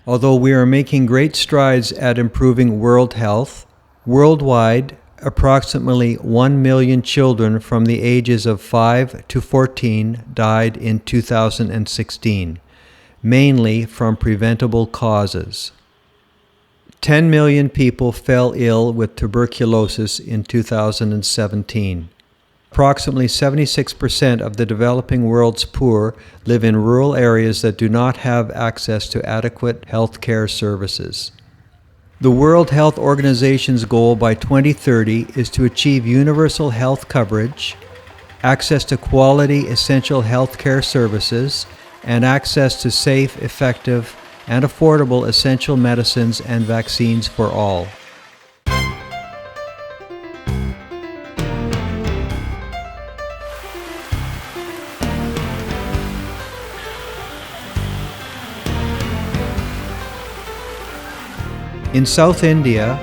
Although we are making great strides at improving world health, worldwide, approximately 1 million children from the ages of 5 to 14 died in 2016, mainly from preventable causes. 10 million people fell ill with tuberculosis in 2017. Approximately 76% of the developing world's poor live in rural areas that do not have access to adequate health care services. The World Health Organization's goal by 2030 is to achieve universal health coverage, access to quality essential health care services, and access to safe, effective, and affordable essential medicines and vaccines for all. In South India,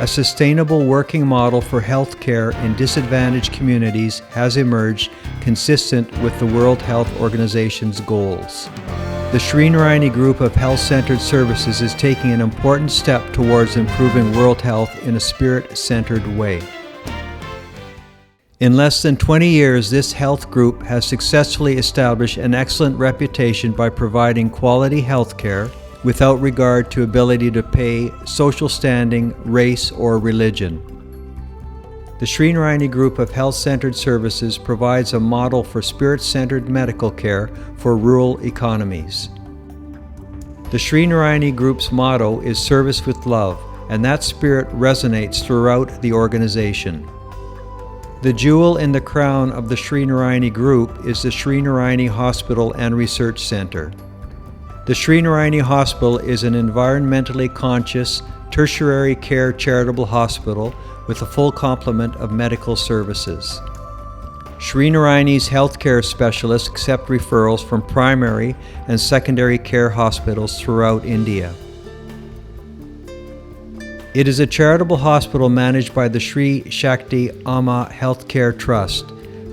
a sustainable working model for healthcare in disadvantaged communities has emerged consistent with the World Health Organization's goals. The Sri Narayani Group of Health-Centered Services is taking an important step towards improving world health in a spirit-centered way. In less than 20 years, this health group has successfully established an excellent reputation by providing quality health care without regard to ability to pay, social standing, race, or religion. The Sri Narayani Group of Health-Centered Services provides a model for spirit-centered medical care for rural economies. The Sri Narayani Group's motto is service with love, and that spirit resonates throughout the organization. The jewel in the crown of the Sri Narayani Group is the Sri Narayani Hospital and Research Center. The Sri Narayani Hospital is an environmentally conscious, tertiary care charitable hospital with a full complement of medical services. Sri Narayani's healthcare specialists accept referrals from primary and secondary care hospitals throughout India. It is a charitable hospital managed by the Sri Shakti Amma Healthcare Trust.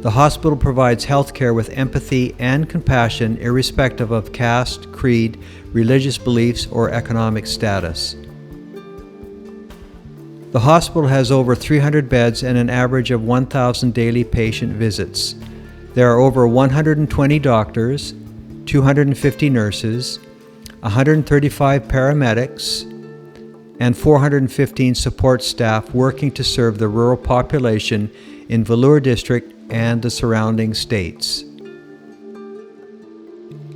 The hospital provides healthcare with empathy and compassion irrespective of caste, creed, religious beliefs, or economic status. The hospital has over 300 beds and an average of 1,000 daily patient visits. There are over 120 doctors, 250 nurses, 135 paramedics, and 415 support staff working to serve the rural population in Vellore district and the surrounding states.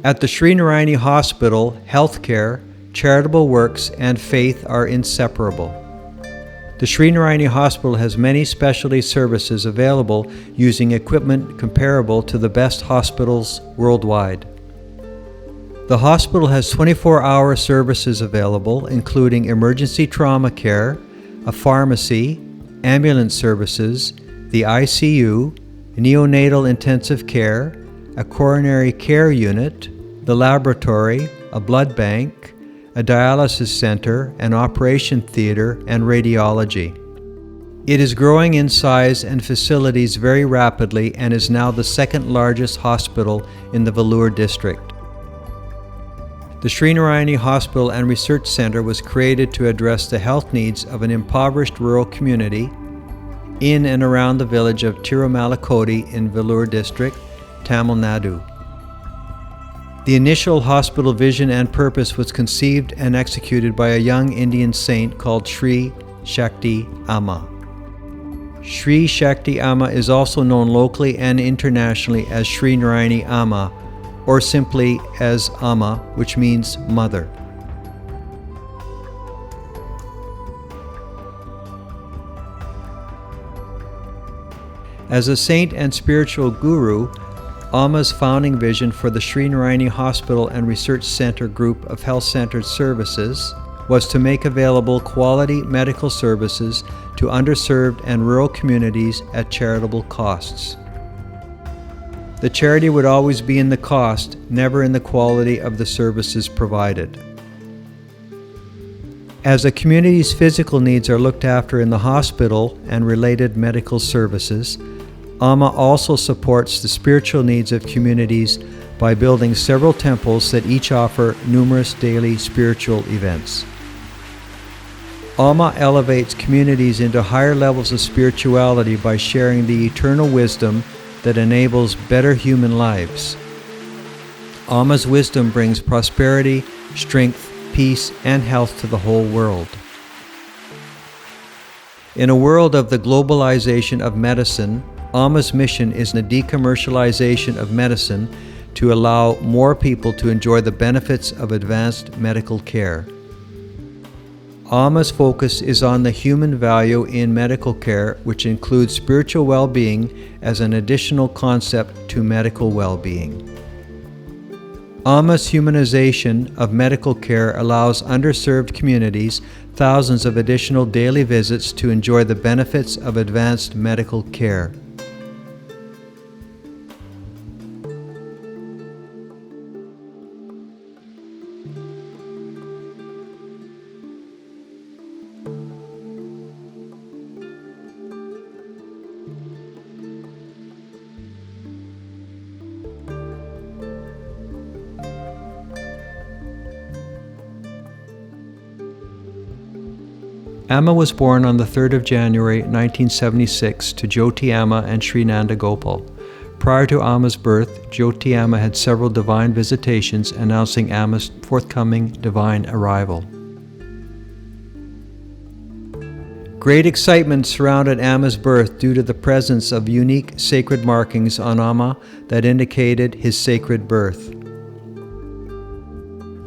At the Sri Narayani Hospital, healthcare, charitable works, and faith are inseparable. The Sri Narayani Hospital has many specialty services available using equipment comparable to the best hospitals worldwide. The hospital has 24-hour services available, including emergency trauma care, a pharmacy, ambulance services, the ICU, neonatal intensive care, a coronary care unit, the laboratory, a blood bank, a dialysis center, an operation theater, and radiology. It is growing in size and facilities very rapidly and is now the second largest hospital in the Vellore district. The Sri Narayani Hospital and Research Center was created to address the health needs of an impoverished rural community in and around the village of Tirumalakodi in Vellore district, Tamil Nadu. The initial hospital vision and purpose was conceived and executed by a young Indian saint called Sri Shakti Amma. Sri Shakti Amma is also known locally and internationally as Sri Narayani Amma, or simply as Amma, which means mother. As a saint and spiritual guru, Amma's founding vision for the Sri Narayani Hospital and Research Center Group of Health-Centered Services was to make available quality medical services to underserved and rural communities at charitable costs. The charity would always be in the cost, never in the quality of the services provided. As the community's physical needs are looked after in the hospital and related medical services, Amma also supports the spiritual needs of communities by building several temples that each offer numerous daily spiritual events. Amma elevates communities into higher levels of spirituality by sharing the eternal wisdom that enables better human lives. Amma's wisdom brings prosperity, strength, peace, and health to the whole world. In a world of the globalization of medicine, Amma's mission is the decommercialization of medicine to allow more people to enjoy the benefits of advanced medical care. Amma's focus is on the human value in medical care, which includes spiritual well-being as an additional concept to medical well-being. Amma's humanization of medical care allows underserved communities thousands of additional daily visits to enjoy the benefits of advanced medical care. Amma was born on the 3rd of January 1976 to Jyoti Amma and Sri Nanda Gopal. Prior to Amma's birth, Jyoti Amma had several divine visitations announcing Amma's forthcoming divine arrival. Great excitement surrounded Amma's birth due to the presence of unique sacred markings on Amma that indicated his sacred birth.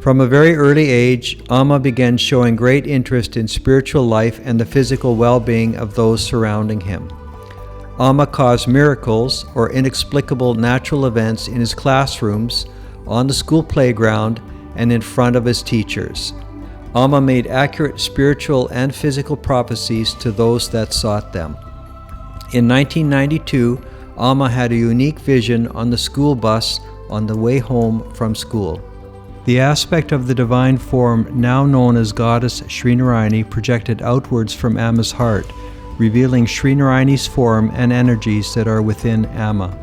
From a very early age, Amma began showing great interest in spiritual life and the physical well-being of those surrounding him. Amma caused miracles or inexplicable natural events in his classrooms, on the school playground, and in front of his teachers. Amma made accurate spiritual and physical prophecies to those that sought them. In 1992, Amma had a unique vision on the school bus on the way home from school. The aspect of the divine form now known as Goddess Sri Narayani projected outwards from Amma's heart, revealing Sri Narayani's form and energies that are within Amma.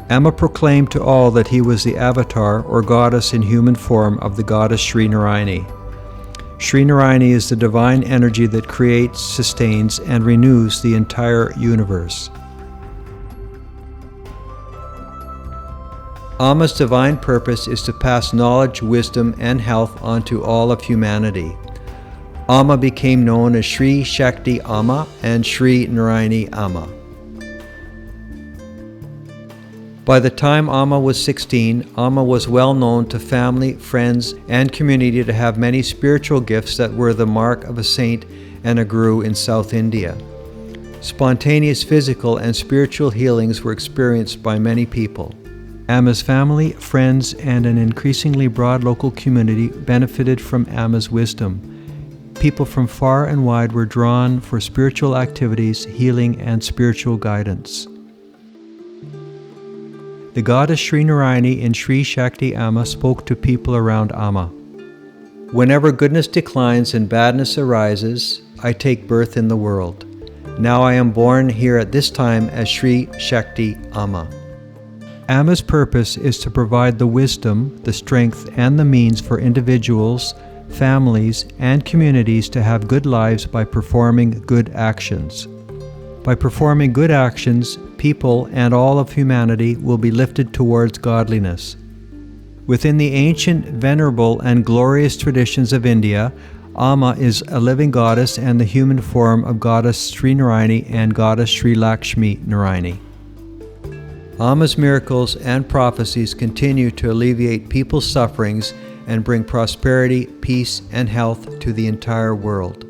Amma proclaimed to all that he was the avatar or goddess in human form of the goddess Sri Narayani. Sri Narayani is the divine energy that creates, sustains, and renews the entire universe. Amma's divine purpose is to pass knowledge, wisdom, and health onto all of humanity. Amma became known as Sri Shakti Amma and Sri Narayani Amma. By the time Amma was 16, Amma was well known to family, friends, and community to have many spiritual gifts that were the mark of a saint and a guru in South India. Spontaneous physical and spiritual healings were experienced by many people. Amma's family, friends, and an increasingly broad local community benefited from Amma's wisdom. People from far and wide were drawn for spiritual activities, healing, and spiritual guidance. The goddess Sri Narayani in Sri Shakti Amma spoke to people around Amma. Whenever goodness declines and badness arises, I take birth in the world. Now I am born here at this time as Sri Shakti Amma. Amma's purpose is to provide the wisdom, the strength, and the means for individuals, families, and communities to have good lives by performing good actions. By performing good actions, people and all of humanity will be lifted towards godliness. Within the ancient, venerable, and glorious traditions of India, Amma is a living goddess and the human form of goddess Sri Narayani and goddess Sri Lakshmi Nurani. Amma's miracles and prophecies continue to alleviate people's sufferings and bring prosperity, peace, and health to the entire world.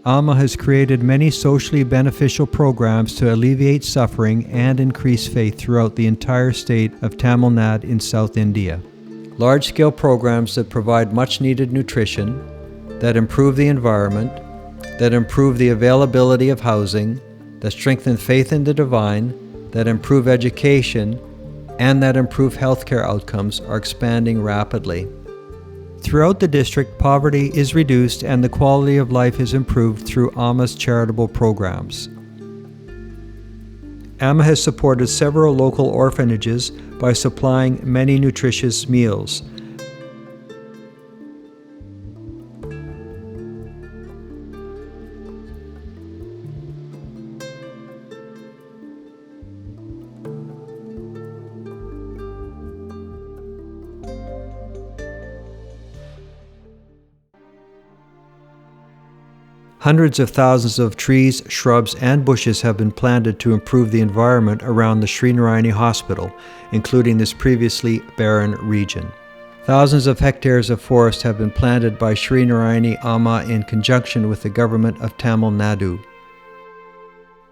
Amma has created many socially beneficial programs to alleviate suffering and increase faith throughout the entire state of Tamil Nadu in South India. Large-scale programs that provide much-needed nutrition, that improve the environment, that improve the availability of housing, that strengthen faith in the divine, that improve education, and that improve healthcare outcomes are expanding rapidly. Throughout the district, poverty is reduced and the quality of life is improved through Amma's charitable programs. Amma has supported several local orphanages by supplying many nutritious meals. Hundreds of thousands of trees, shrubs, and bushes have been planted to improve the environment around the Sri Narayani Hospital, including this previously barren region. Thousands of hectares of forest have been planted by Sri Narayani Amma in conjunction with the government of Tamil Nadu.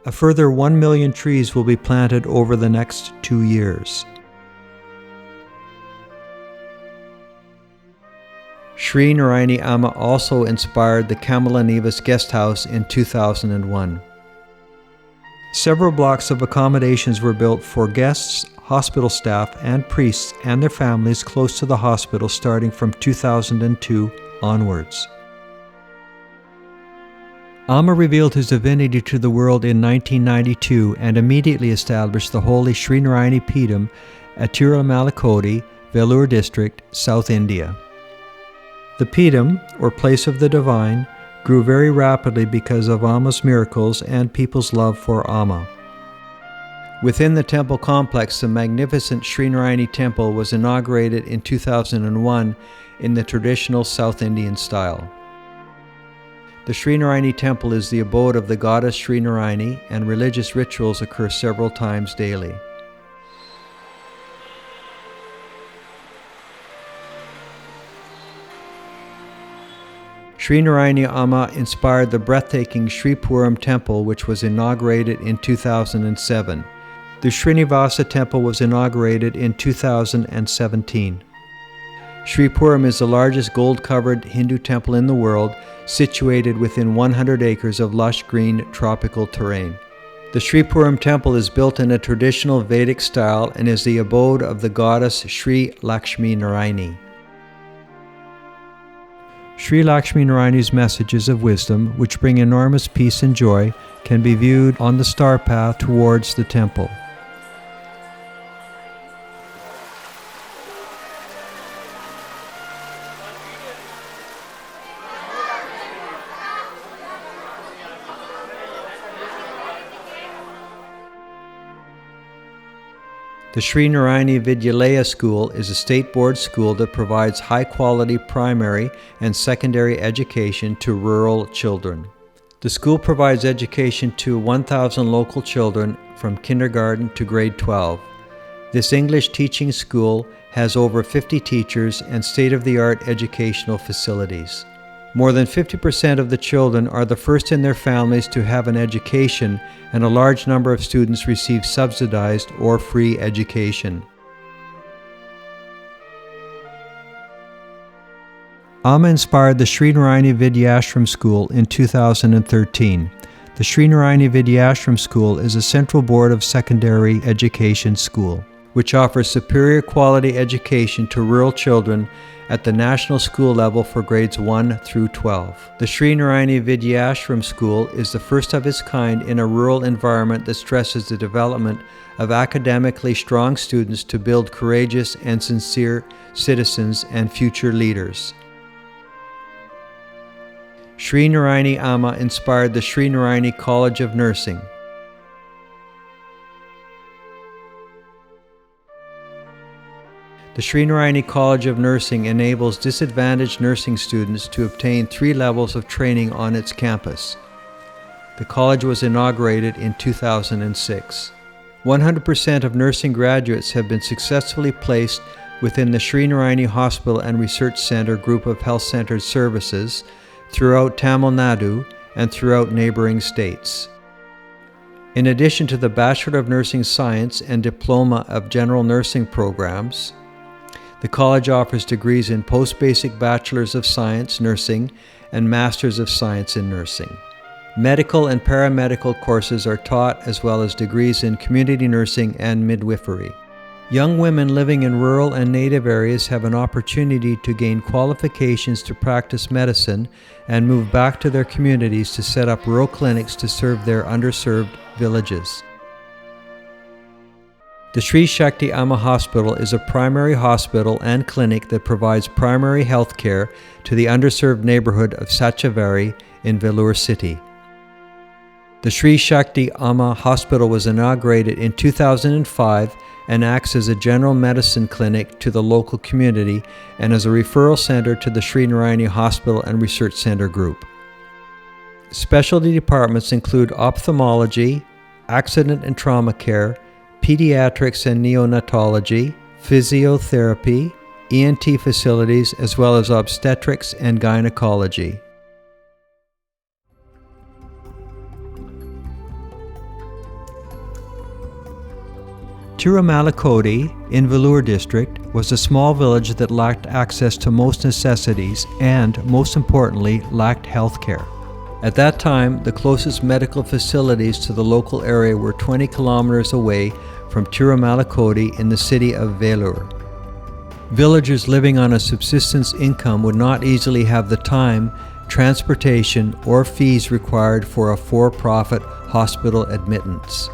A further 1 million trees will be planted over the next 2 years. Sri Narayani Amma also inspired the Kamalanivas guest house in 2001. Several blocks of accommodations were built for guests, hospital staff, and priests and their families close to the hospital starting from 2002 onwards. Amma revealed his divinity to the world in 1992 and immediately established the holy Sri Narayani Peetham at Tirumalakodi, Vellore district, South India. The Peetham, or Place of the Divine, grew very rapidly because of Amma's miracles and people's love for Amma. Within the temple complex, the magnificent Sri Narayani Temple was inaugurated in 2001 in the traditional South Indian style. The Sri Narayani Temple is the abode of the goddess Sri Narayani, and religious rituals occur several times daily. Sri Narayani Amma inspired the breathtaking Sripuram temple, which was inaugurated in 2007. The Srinivasa temple was inaugurated in 2017. Sripuram is the largest gold-covered Hindu temple in the world, situated within 100 acres of lush green tropical terrain. The Sripuram temple is built in a traditional Vedic style and is the abode of the goddess Sri Lakshmi Narayani. Sri Lakshmi Narayani's messages of wisdom, which bring enormous peace and joy, can be viewed on the star path towards the temple. The Sri Narayani Vidyalaya School is a state board school that provides high-quality primary and secondary education to rural children. The school provides education to 1,000 local children from kindergarten to grade 12. This English teaching school has over 50 teachers and state-of-the-art educational facilities. More than 50% of the children are the first in their families to have an education, and a large number of students receive subsidized or free education. Amma inspired the Sri Narayani Vidyashram School in 2013. The Sri Narayani Vidyashram School is a central board of secondary education school, which offers superior quality education to rural children at the national school level for grades 1 through 12. The Sri Narayani Vidyashram School is the first of its kind in a rural environment that stresses the development of academically strong students to build courageous and sincere citizens and future leaders. Sri Narayani Amma inspired the Sri Narayani College of Nursing. The Sri Narayani College of Nursing enables disadvantaged nursing students to obtain 3 levels of training on its campus. The college was inaugurated in 2006. 100% of nursing graduates have been successfully placed within the Sri Narayani Hospital and Research Center group of health-centered services throughout Tamil Nadu and throughout neighboring states. In addition to the Bachelor of Nursing Science and Diploma of General Nursing programs, the college offers degrees in Post-Basic Bachelors of Science Nursing and Masters of Science in Nursing. Medical and paramedical courses are taught, as well as degrees in community nursing and midwifery. Young women living in rural and native areas have an opportunity to gain qualifications to practice medicine and move back to their communities to set up rural clinics to serve their underserved villages. The Sri Shakti Amma Hospital is a primary hospital and clinic that provides primary health care to the underserved neighborhood of Sachavari in Vellore city. The Sri Shakti Amma Hospital was inaugurated in 2005 and acts as a general medicine clinic to the local community and as a referral center to the Sri Narayani Hospital and Research Center Group. Specialty departments include ophthalmology, accident and trauma care, pediatrics and neonatology, physiotherapy, ENT facilities, as well as obstetrics and gynecology. Tirumalakodi in Vellore district was a small village that lacked access to most necessities and, most importantly, lacked health care. At that time, the closest medical facilities to the local area were 20 kilometers away from Tirumalakodi in the city of Vellore. Villagers living on a subsistence income would not easily have the time, transportation, or fees required for a for-profit hospital admittance.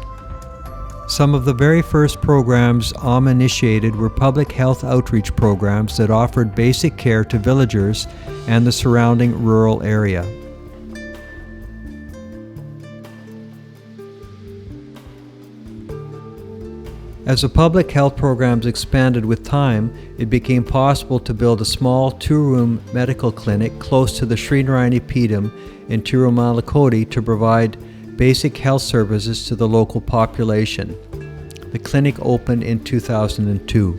Some of the very first programs initiated were public health outreach programs that offered basic care to villagers and the surrounding rural area. As the public health programs expanded with time, it became possible to build a small two-room medical clinic close to the Sri Narayani Peetham in Tirumalakodi to provide basic health services to the local population. The clinic opened in 2002.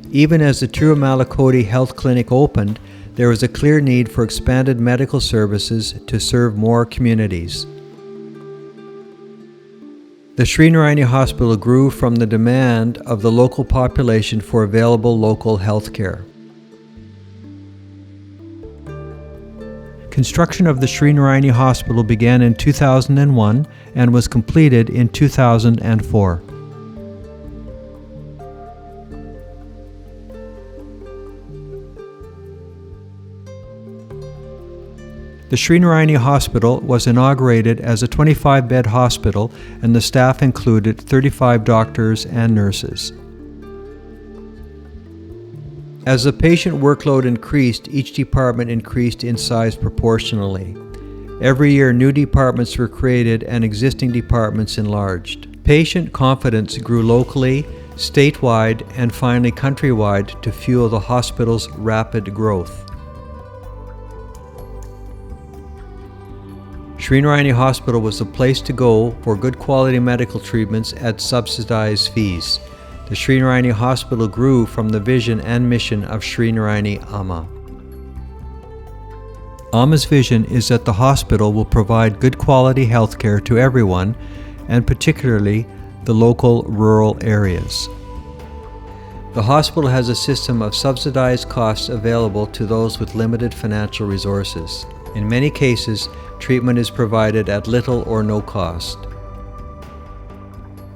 Even as the Tirumalakodi Health Clinic opened, there was a clear need for expanded medical services to serve more communities. The Sri Narayani Hospital grew from the demand of the local population for available local health care. Construction of the Sri Narayani Hospital began in 2001 and was completed in 2004. The Sri Narayani Hospital was inaugurated as a 25-bed hospital, and the staff included 35 doctors and nurses. As the patient workload increased, each department increased in size proportionally. Every year, new departments were created and existing departments enlarged. Patient confidence grew locally, statewide, and finally countrywide to fuel the hospital's rapid growth. Sri Narayani Hospital was the place to go for good quality medical treatments at subsidized fees. The Sri Narayani Hospital grew from the vision and mission of Sri Narayani Amma. Amma's vision is that the hospital will provide good quality health care to everyone, and particularly the local rural areas. The hospital has a system of subsidized costs available to those with limited financial resources. In many cases, treatment is provided at little or no cost.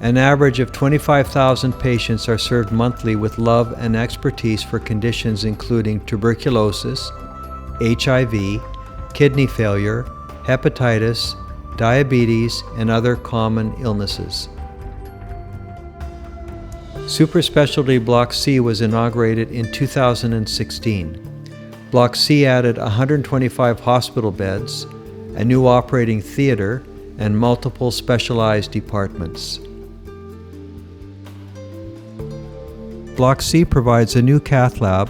An average of 25,000 patients are served monthly with love and expertise for conditions including tuberculosis, HIV, kidney failure, hepatitis, diabetes, and other common illnesses. Super Specialty Block C was inaugurated in 2016. Block C added 125 hospital beds, a new operating theater, and multiple specialized departments. Block C provides a new cath lab,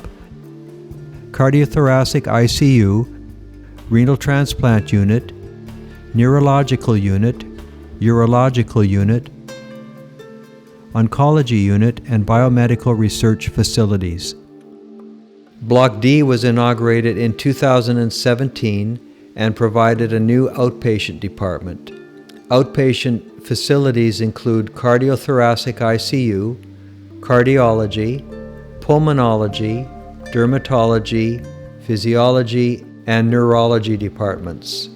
cardiothoracic ICU, renal transplant unit, neurological unit, urological unit, oncology unit, and biomedical research facilities. Block D was inaugurated in 2017 and provided a new outpatient department. Outpatient facilities include cardiothoracic ICU, cardiology, pulmonology, dermatology, physiology, and neurology departments.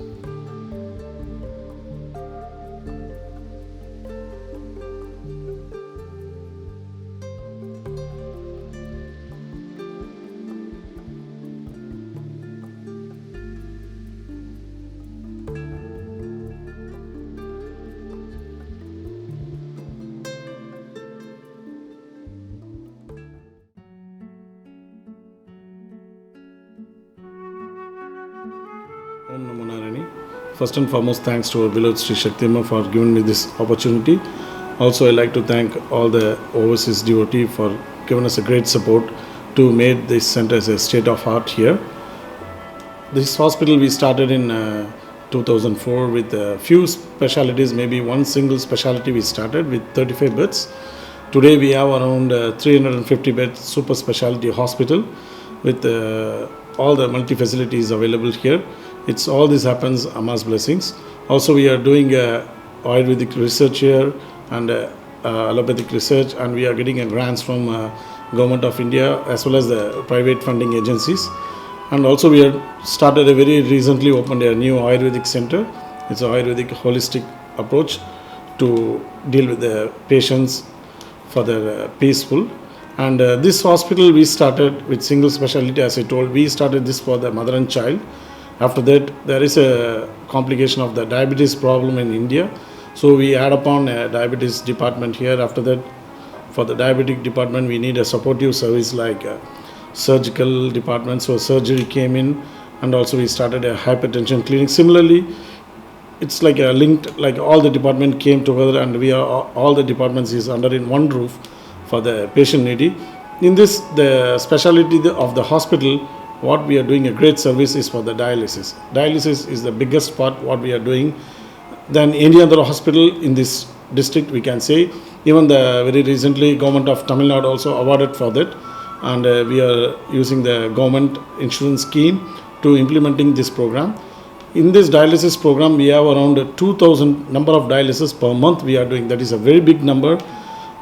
Om Namo Nurani. First and foremost, thanks to our beloved Sri Shakti Amma for giving me this opportunity. Also, I'd like to thank all the overseas devotee for giving us a great support to make this center as a state of art here. This hospital we started in 2004 with a few specialties, maybe one single specialty we started with 35 beds. Today we have around 350 beds super specialty hospital with all the multi facilities available here. It's all this happens Amma's blessings. Also we are doing Ayurvedic research here and allopathic research, and we are getting grants from Government of India as well as the private funding agencies. And also we have started a very recently opened a new Ayurvedic center. It's an Ayurvedic holistic approach to deal with the patients for their peaceful. And this hospital we started with single specialty, as I told. We started this for the mother and child. After that, there is a complication of the diabetes problem in India. So we add upon a diabetes department here. After that, for the diabetic department, we need a supportive service like surgical department. So surgery came in, and also we started a hypertension clinic. Similarly, it's like a linked, like all the department came together, and we are all the departments is under in one roof for the patient needy. In this, the specialty of the hospital, what we are doing a great service is for the dialysis. Dialysis is the biggest part what we are doing than any other hospital in this district, we can say. Even the very recently government of Tamil Nadu also awarded for that, and we are using the government insurance scheme to implementing this program. In this dialysis program, we have around 2,000 number of dialysis per month we are doing. That is a very big number.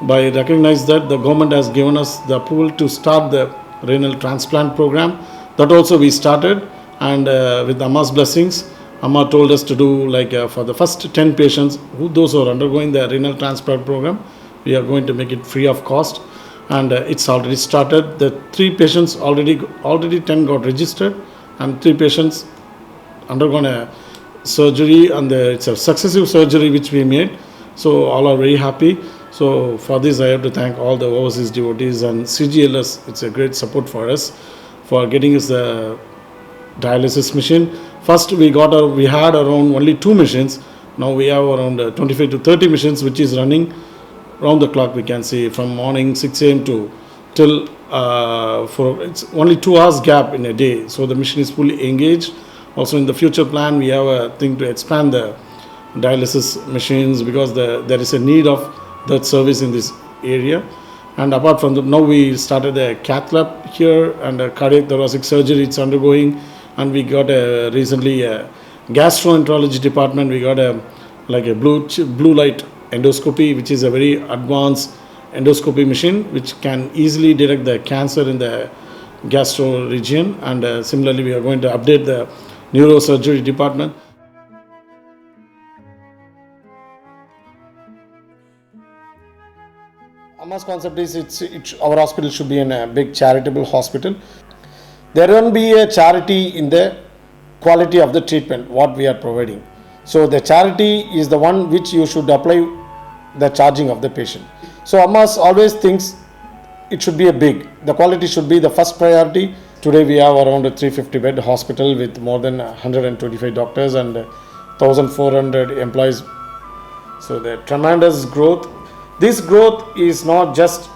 By recognize that the government has given us the approval to start the renal transplant program. That also we started, and with Amma's blessings, Amma told us to do like for the first 10 patients, those who are undergoing the renal transplant program, we are going to make it free of cost, and it's already started. The 3 patients already 10 got registered, and 3 patients undergone a surgery, and it's a successive surgery which we made. So all are very happy. So for this, I have to thank all the overseas devotees and CGLS. It's a great support for us for getting us the dialysis machine. First we had around only 2 machines. Now we have around 25 to 30 machines which is running round the clock, we can say, from morning 6 a.m. to till it's only 2 hours gap in a day. So the machine is fully engaged. Also in the future plan, we have a thing to expand the dialysis machines because there is a need of that service in this area. And apart from that, now we started a cath lab here, and a cardiac thoracic surgery it's undergoing, and we got recently a gastroenterology department. We got a blue light endoscopy, which is a very advanced endoscopy machine which can easily detect the cancer in the gastro region. And similarly, we are going to update the neurosurgery department. Amma's concept is our hospital should be a big charitable hospital. There won't be a charity in the quality of the treatment what we are providing. So the charity is the one which you should apply the charging of the patient. So Amma's always thinks it should be the quality should be the first priority. Today we have around a 350 bed hospital with more than 125 doctors and 1,400 employees. So the tremendous growth. This growth is not just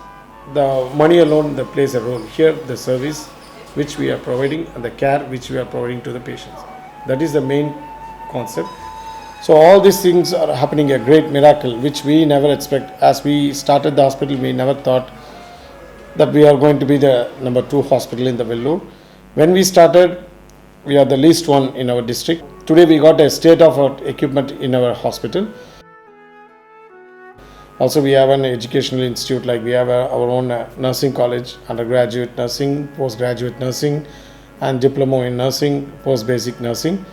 the money alone that plays a role. Here the service which we are providing and the care which we are providing to the patients. That is the main concept. So all these things are happening, a great miracle which we never expect. As we started the hospital, we never thought that we are going to be the number 2 hospital in the Vellore. When we started, we are the least one in our district. Today we got a state-of-art equipment in our hospital. Also we have an educational institute, like we have our own nursing college, undergraduate nursing, postgraduate nursing, and diploma in nursing, post-basic nursing.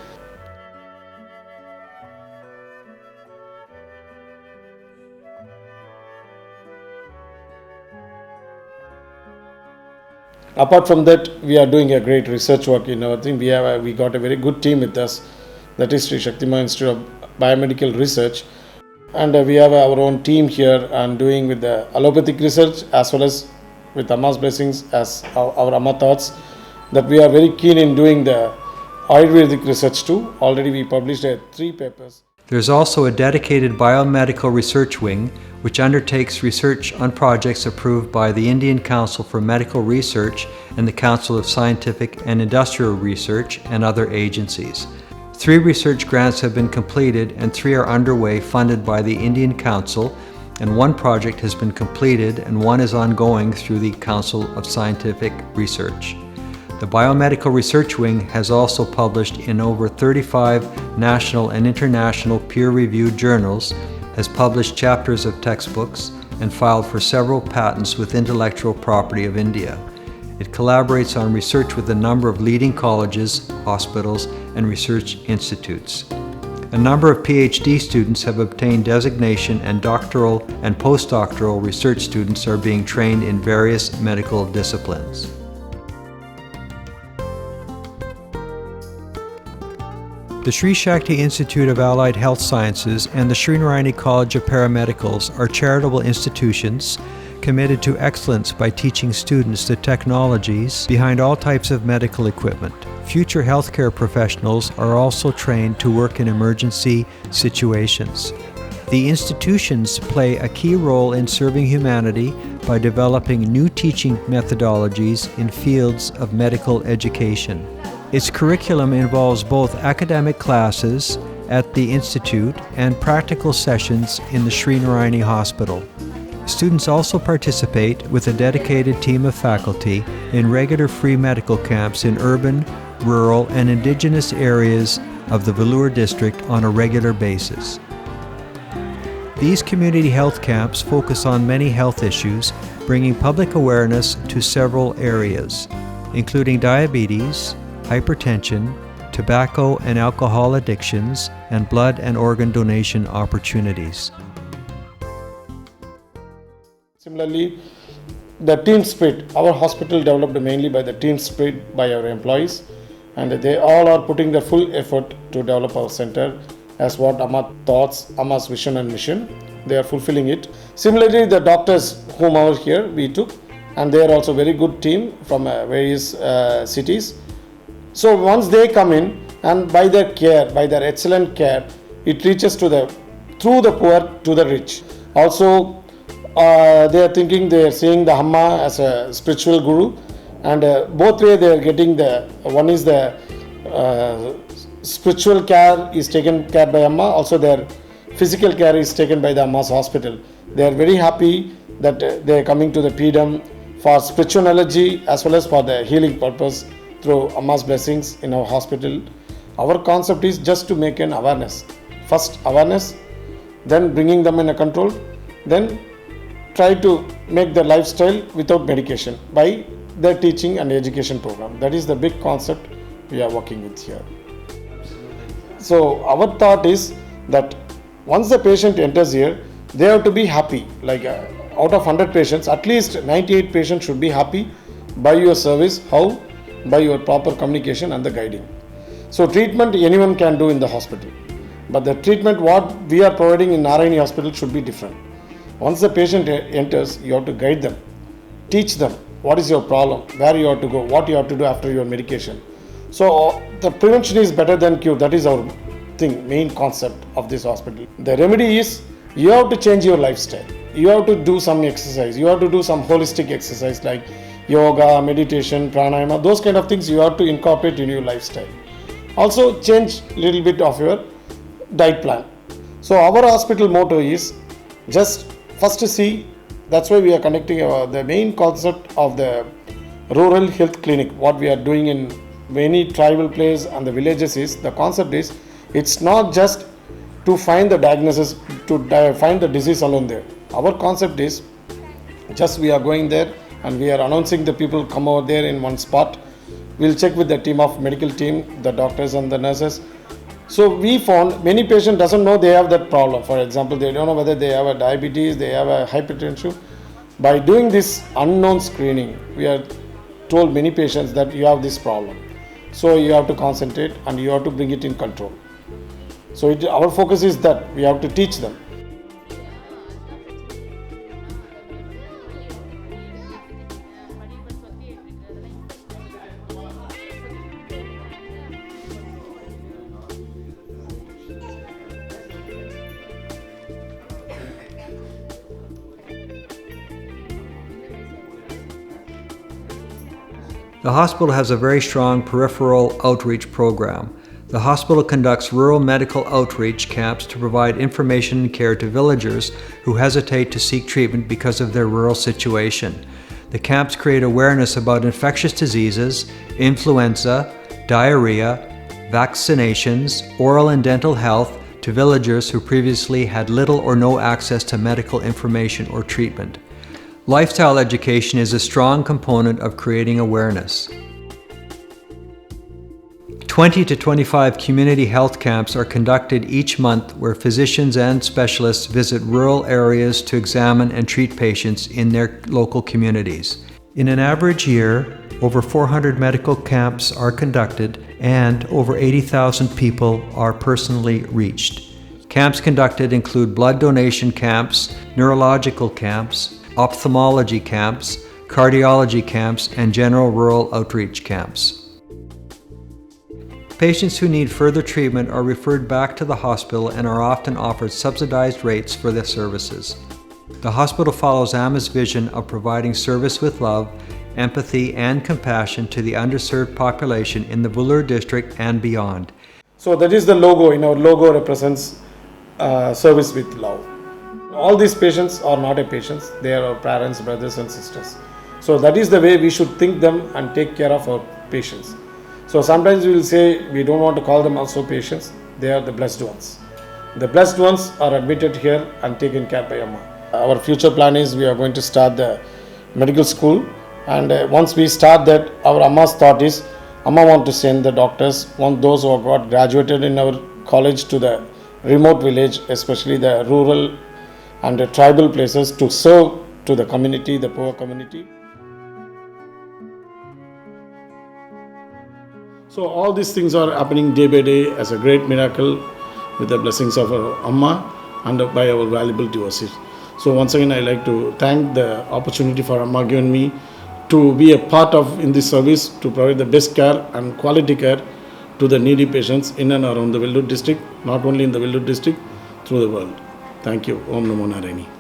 Apart from that, we are doing a great research work in our thing. We got a very good team with us, that is Sri Shakti Amma Institute of Biomedical Research. And we have our own team here and doing with the allopathic research as well as with Amma's blessings as our Amma thoughts, that we are very keen in doing the Ayurvedic research too. Already we published 3 papers. There's also a dedicated biomedical research wing which undertakes research on projects approved by the Indian Council for Medical Research and the Council of Scientific and Industrial Research and other agencies. 3 research grants have been completed and 3 are underway funded by the Indian Council, and 1 project has been completed and 1 is ongoing through the Council of Scientific Research. The Biomedical Research Wing has also published in over 35 national and international peer-reviewed journals, has published chapters of textbooks, and filed for several patents with intellectual property of India. It collaborates on research with a number of leading colleges, hospitals, and research institutes. A number of PhD students have obtained designation, and doctoral and postdoctoral research students are being trained in various medical disciplines. The Sri Shakti Institute of Allied Health Sciences and the Sri Narayani College of Paramedicals are charitable institutions committed to excellence by teaching students the technologies behind all types of medical equipment. Future healthcare professionals are also trained to work in emergency situations. The institutions play a key role in serving humanity by developing new teaching methodologies in fields of medical education. Its curriculum involves both academic classes at the Institute and practical sessions in the Sri Narayani Hospital. Students also participate with a dedicated team of faculty in regular free medical camps in urban, rural, and indigenous areas of the Vellore district on a regular basis. These community health camps focus on many health issues, bringing public awareness to several areas, including diabetes, hypertension, tobacco and alcohol addictions, and blood and organ donation opportunities. Similarly, the team spirit, our hospital developed mainly by the team spirit by our employees, and they all are putting their full effort to develop our center as what Amma thoughts, Amma's vision and mission. They are fulfilling it. Similarly, the doctors whom are here we took, and they are also very good team from various cities. So once they come in, and by their care, by their excellent care, it reaches to through the poor to the rich. Also, they are thinking, they are seeing the Amma as a spiritual guru, and both way they are getting one is the spiritual care is taken care by Amma, also their physical care is taken by the Amma's hospital. They are very happy that they are coming to the Pedam for spirituality as well as for the healing purpose through Amma's blessings in our hospital. Our concept is just to make an awareness. First awareness, then bringing them in a control, then try to make their lifestyle without medication by their teaching and education program. That is the big concept we are working with here. So our thought is that once the patient enters here, they have to be happy. Like out of 100 patients, at least 98 patients should be happy by your service. How? By your proper communication and the guiding. So treatment anyone can do in the hospital, but the treatment what we are providing in Narayani Hospital should be different. Once the patient enters, you have to guide them, teach them what is your problem, where you have to go, what you have to do after your medication. So the prevention is better than cure. That is our main concept of this hospital. The remedy is you have to change your lifestyle. You have to do some exercise. You have to do some holistic exercise like yoga, meditation, pranayama, those kind of things you have to incorporate in your lifestyle. Also change little bit of your diet plan. So our hospital motto is just first to see, that's why we are connecting the main concept of the rural health clinic. What we are doing in many tribal places and the villages is, the concept is, it's not just to find the diagnosis, to find the disease alone there. Our concept is just we are going there and we are announcing the people come over there in one spot. We'll check with the team of medical team, the doctors and the nurses. So we found many patients doesn't know they have that problem. For example, they don't know whether they have a diabetes, they have a hypertension. By doing this unknown screening, we are told many patients that you have this problem. So you have to concentrate and you have to bring it in control. So our focus is that we have to teach them. The hospital has a very strong peripheral outreach program. The hospital conducts rural medical outreach camps to provide information and care to villagers who hesitate to seek treatment because of their rural situation. The camps create awareness about infectious diseases, influenza, diarrhea, vaccinations, oral and dental health to villagers who previously had little or no access to medical information or treatment. Lifestyle education is a strong component of creating awareness. 20 to 25 community health camps are conducted each month where physicians and specialists visit rural areas to examine and treat patients in their local communities. In an average year, over 400 medical camps are conducted and over 80,000 people are personally reached. Camps conducted include blood donation camps, neurological camps, ophthalmology camps, cardiology camps, and general rural outreach camps. Patients who need further treatment are referred back to the hospital and are often offered subsidized rates for their services. The hospital follows Amma's vision of providing service with love, empathy, and compassion to the underserved population in the Vellore district and beyond. So that is the logo. Our logo represents service with love. All these patients are not a patients, they are our parents, brothers and sisters. So that is the way we should think them and take care of our patients. So sometimes we will say we don't want to call them also patients, they are the blessed ones. The blessed ones are admitted here and taken care by Amma. Our future plan is we are going to start the medical school, and once we start that, our Amma's thought is Amma want to send the doctors, want those who have got graduated in our college to the remote village, especially the rural and the tribal places, to serve to the community, the poor community. So all these things are happening day by day as a great miracle with the blessings of our Amma and by our valuable devotees. So once again I like to thank the opportunity for Amma given me to be a part of in this service to provide the best care and quality care to the needy patients in and around the Vellore district, not only in the Vellore district, through the world. Thank you. Om Namo Narayani.